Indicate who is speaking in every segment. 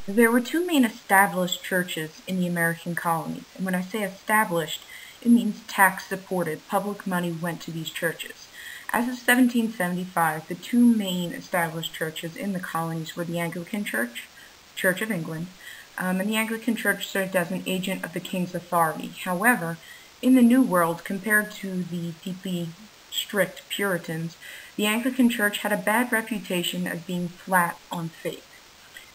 Speaker 1: There were two main established churches in the American colonies, and when I say established, it means tax-supported. Public money went to these churches. As of 1775, the two main established churches in the colonies were the Anglican Church, Church of England, and the Anglican Church served as an agent of the king's authority. However, in the New World, compared to the deeply strict Puritans, the Anglican Church had a bad reputation as being flat on faith.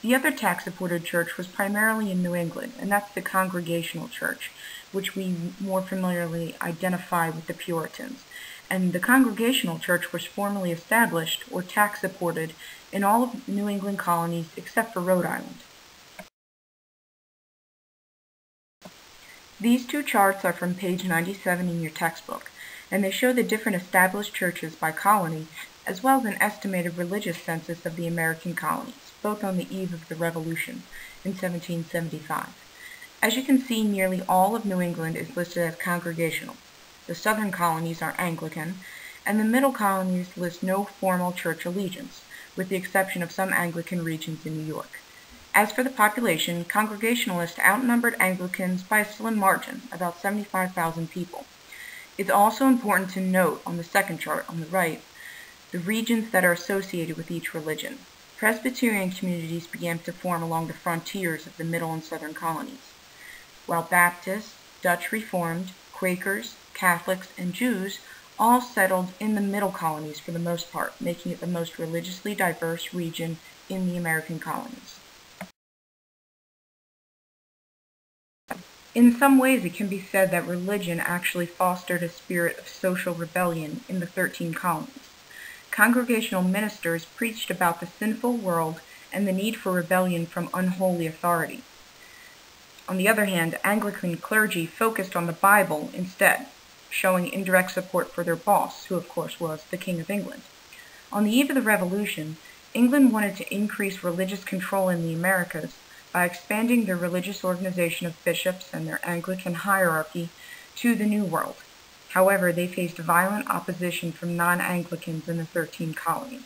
Speaker 1: The other tax-supported church was primarily in New England, and that's the Congregational Church, which we more familiarly identify with the Puritans. And the Congregational Church was formally established or tax-supported in all of New England colonies except for Rhode Island. These two charts are from page 97 in your textbook, and they show the different established churches by colony, as well as an estimated religious census of the American colonies, both on the eve of the Revolution in 1775. As you can see, nearly all of New England is listed as Congregational. The southern colonies are Anglican, and the middle colonies list no formal church allegiance, with the exception of some Anglican regions in New York. As for the population, Congregationalists outnumbered Anglicans by a slim margin, about 75,000 people. It's also important to note on the second chart on the right, the regions that are associated with each religion. Presbyterian communities began to form along the frontiers of the middle and southern colonies, while Baptists, Dutch Reformed, Quakers, Catholics, and Jews all settled in the middle colonies for the most part, making it the most religiously diverse region in the American colonies. In some ways, it can be said that religion actually fostered a spirit of social rebellion in the 13 colonies. Congregational ministers preached about the sinful world and the need for rebellion from unholy authority. On the other hand, Anglican clergy focused on the Bible instead, showing indirect support for their boss, who of course was the King of England. On the eve of the Revolution, England wanted to increase religious control in the Americas by expanding their religious organization of bishops and their Anglican hierarchy to the New World. However, they faced violent opposition from non-Anglicans in the 13 colonies,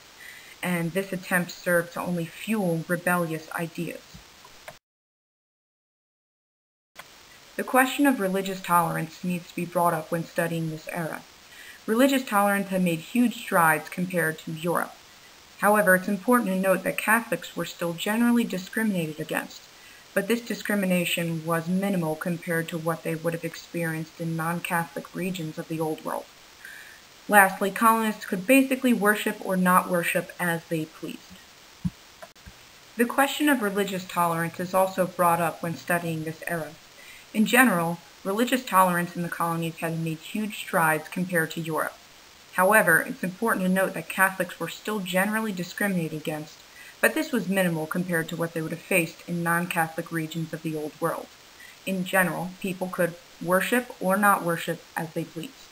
Speaker 1: and this attempt served to only fuel rebellious ideas. The question of religious tolerance needs to be brought up when studying this era. Religious tolerance had made huge strides compared to Europe. However, it's important to note that Catholics were still generally discriminated against, but this discrimination was minimal compared to what they would have experienced in non-Catholic regions of the Old World. Lastly, colonists could basically worship or not worship as they pleased. The question of religious tolerance is also brought up when studying this era. In general, religious tolerance in the colonies had made huge strides compared to Europe. However, it's important to note that Catholics were still generally discriminated against, but this was minimal compared to what they would have faced in non-Catholic regions of the Old World. In general, people could worship or not worship as they pleased.